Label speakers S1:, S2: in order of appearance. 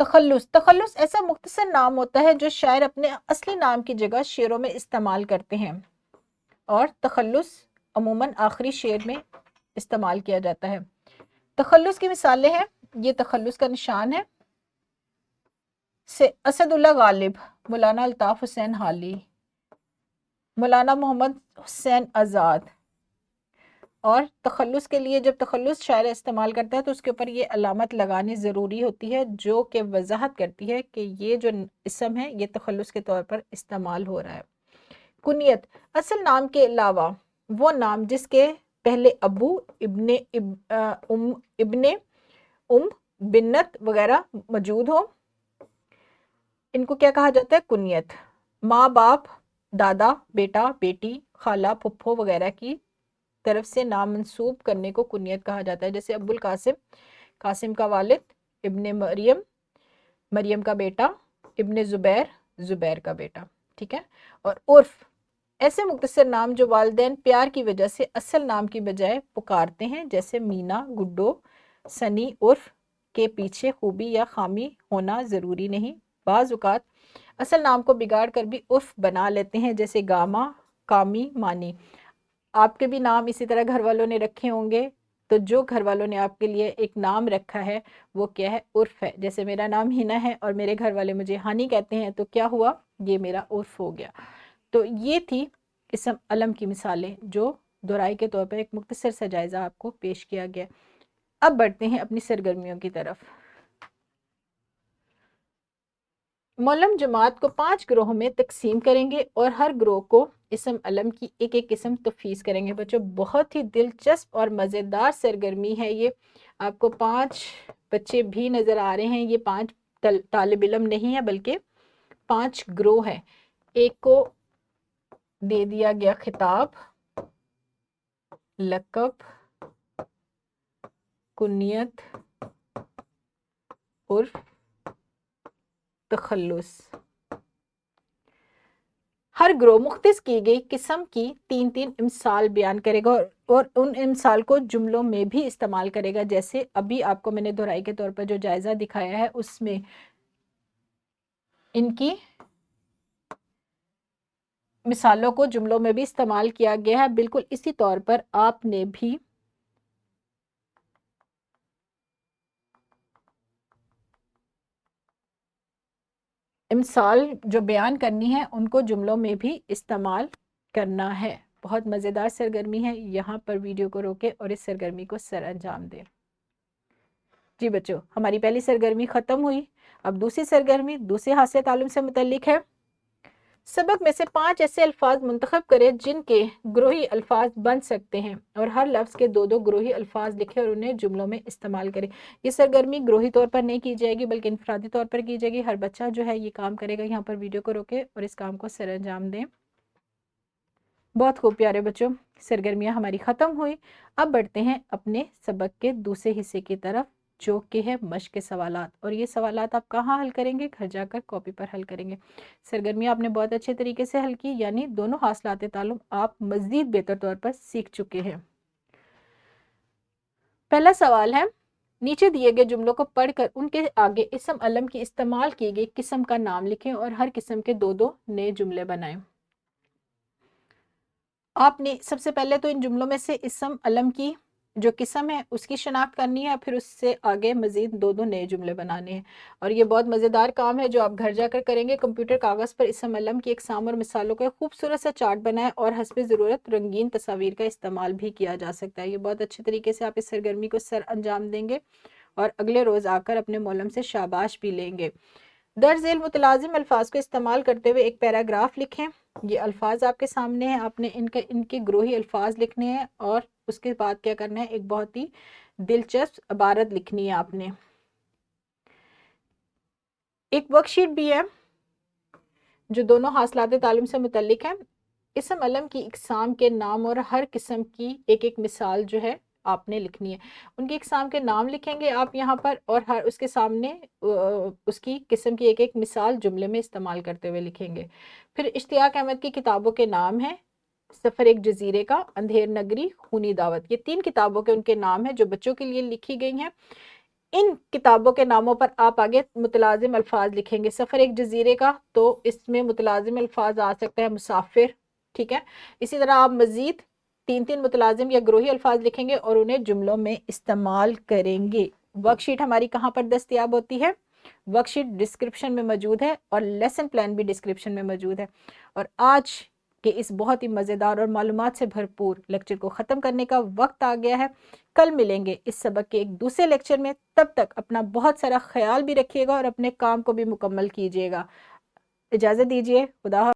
S1: تخلص، تخلص ایسا مختصر نام ہوتا ہے جو شاعر اپنے اصلی نام کی جگہ شعروں میں استعمال کرتے ہیں، اور تخلص عموماً آخری شعر میں استعمال کیا جاتا ہے۔ تخلص کی مثالیں ہیں، یہ تخلص کا نشان ہے، اسد اللہ غالب، مولانا الطاف حسین حالی، مولانا محمد حسین آزاد۔ اور تخلص کے لیے جب تخلص شاعر استعمال کرتا ہے تو اس کے اوپر یہ علامت لگانی ضروری ہوتی ہے جو کہ وضاحت کرتی ہے کہ یہ جو اسم ہے یہ تخلص کے طور پر استعمال ہو رہا ہے۔ کنیت، اصل نام کے علاوہ وہ نام جس کے پہلے ابو، ابن، بنت وغیرہ موجود ہو، ان کو کیا کہا جاتا ہے؟ کنیت۔ ماں باپ، دادا، بیٹا، بیٹی، خالہ، پھپھو وغیرہ کی طرف سے نام منسوب کرنے کو کنیت کہا جاتا ہے، جیسے ابو القاسم، قاسم کا والد، ابن مریم، مریم کا بیٹا، ابن زبیر، زبیر کا بیٹا، ٹھیک ہے۔ اور عرف، ایسے مختصر نام جو والدین پیار کی وجہ سے اصل نام کی بجائے پکارتے ہیں، جیسے مینا، گڈو، سنی۔ عرف کے پیچھے خوبی یا خامی ہونا ضروری نہیں، بعض اوقات اصل نام کو بگاڑ کر بھی عرف بنا لیتے ہیں، جیسے گاما، کامی، مانی۔ آپ کے بھی نام اسی طرح گھر والوں نے رکھے ہوں گے، تو جو گھر والوں نے آپ کے لیے ایک نام رکھا ہے وہ کیا ہے؟ عرف ہے۔ جیسے میرا نام ہنا ہے اور میرے گھر والے مجھے ہانی کہتے ہیں، تو کیا ہوا؟ یہ میرا عرف ہو گیا۔ تو یہ تھی اسم علم کی مثالیں جو دہرائی کے طور پر ایک مختصر سا جائزہ آپ کو پیش کیا گیا۔ اب بڑھتے ہیں اپنی سرگرمیوں کی طرف۔ معلم جماعت کو 5 گروہوں میں تقسیم کریں گے اور ہر گروہ کو اسم علم کی ایک ایک قسم تفویض کریں گے۔ بچوں بہت ہی دلچسپ اور مزیدار سرگرمی ہے یہ۔ آپ کو 5 بچے بھی نظر آ رہے ہیں، یہ 5 طالب علم نہیں ہے بلکہ 5 گروہ ہیں۔ ایک کو دے دیا گیا خطاب، لقب، کنیت، عرف، تخلص۔ ہر گروہ مختص کی گئی قسم کی 3 امثال بیان کرے گا اور ان امثال کو جملوں میں بھی استعمال کرے گا، جیسے ابھی آپ کو میں نے دہرائی کے طور پر جو جائزہ دکھایا ہے اس میں ان کی مثالوں کو جملوں میں بھی استعمال کیا گیا ہے۔ بالکل اسی طور پر آپ نے بھی امثال جو بیان کرنی ہے ان کو جملوں میں بھی استعمال کرنا ہے۔ بہت مزیدار سرگرمی ہے، یہاں پر ویڈیو کو روکے اور اس سرگرمی کو سر انجام دیں۔ جی بچوں، ہماری پہلی سرگرمی ختم ہوئی، اب دوسری سرگرمی دوسرے حاصل تعلم سے متعلق ہے۔ سبق میں سے 5 ایسے الفاظ منتخب کریں جن کے گروہی الفاظ بن سکتے ہیں، اور ہر لفظ کے 2 گروہی الفاظ لکھیں اور انہیں جملوں میں استعمال کریں۔ یہ سرگرمی گروہی طور پر نہیں کی جائے گی بلکہ انفرادی طور پر کی جائے گی۔ ہر بچہ جو ہے یہ کام کرے گا۔ یہاں پر ویڈیو کو روکے اور اس کام کو سر انجام دیں۔ بہت خوب پیارے بچوں، سرگرمیاں ہماری ختم ہوئی۔ اب بڑھتے ہیں اپنے سبق کے دوسرے حصے کی طرف جو کہ ہے مشق کے سوالات، اور یہ سوالات آپ کہاں حل کریں گے؟ گھر جا کر کاپی پر حل کریں گے۔ سرگرمیاں آپ نے بہت اچھے طریقے سے حل کی، یعنی دونوں حاصلات تعلم آپ مزید بہتر طور پر سیکھ چکے ہیں۔ پہلا سوال ہے، نیچے دیے گئے جملوں کو پڑھ کر ان کے آگے اسم علم کی استعمال کی گئی قسم کا نام لکھیں اور ہر قسم کے 2 نئے جملے بنائیں۔ آپ نے سب سے پہلے تو ان جملوں میں سے اسم علم کی جو قسم ہے اس کی شناخت کرنی ہے، پھر اس سے آگے مزید 2 نئے جملے بنانے ہیں، اور یہ بہت مزیدار کام ہے جو آپ گھر جا کر کریں گے۔ کمپیوٹر کاغذ پر اسم علم کی اقسام اور مثالوں کا خوبصورت سا چارٹ بنائیں اور حسب ضرورت رنگین تصاویر کا استعمال بھی کیا جا سکتا ہے۔ یہ بہت اچھے طریقے سے آپ اس سرگرمی کو سر انجام دیں گے اور اگلے روز آ کر اپنے معلم سے شاباش بھی لیں گے۔ درج ذیل متلازم الفاظ کو استعمال کرتے ہوئے ایک پیراگراف لکھیں۔ یہ الفاظ آپ کے سامنے ہیں، آپ نے ان کے گروہی الفاظ لکھنے ہیں اور اس کے بعد کیا کرنا ہے؟ ایک بہت ہی دلچسپ عبارت لکھنی ہے آپ نے۔ ایک ورک شیٹ بھی ہے جو دونوں حاصلات تعلم سے متعلق ہے۔ اسم علم کی اقسام کے نام اور ہر قسم کی ایک ایک مثال جو ہے آپ نے لکھنی ہے۔ ان کی اقسام کے نام لکھیں گے آپ یہاں پر، اور ہر اس کے سامنے اس کی قسم کی ایک ایک مثال جملے میں استعمال کرتے ہوئے لکھیں گے۔ پھر اشتیاق احمد کی کتابوں کے نام ہیں، سفر ایک جزیرے کا، اندھیر نگری، خونی دعوت۔ یہ 3 کتابوں کے ان کے نام ہیں جو بچوں کے لیے لکھی گئی ہیں۔ ان کتابوں کے ناموں پر آپ آگے متلازم الفاظ لکھیں گے. سفر ایک جزیرے کا تو اس میں متلازم الفاظ آ سکتا ہے مسافر. ٹھیک ہے. اسی طرح آپ مزید 3 متلازم یا گروہی الفاظ لکھیں گے اور انہیں جملوں میں استعمال کریں گے. ورک شیٹ ہماری کہاں پر دستیاب ہوتی ہے؟ ورک شیٹ ڈسکرپشن میں موجود ہے اور لیسن پلان بھی ڈسکرپشن میں موجود ہے. اور آج کہ اس بہت ہی مزیدار اور معلومات سے بھرپور لیکچر کو ختم کرنے کا وقت آ گیا ہے. کل ملیں گے اس سبق کے ایک دوسرے لیکچر میں. تب تک اپنا بہت سارا خیال بھی رکھیے گا اور اپنے کام کو بھی مکمل کیجیے گا. اجازت دیجیے. خدا حافظ.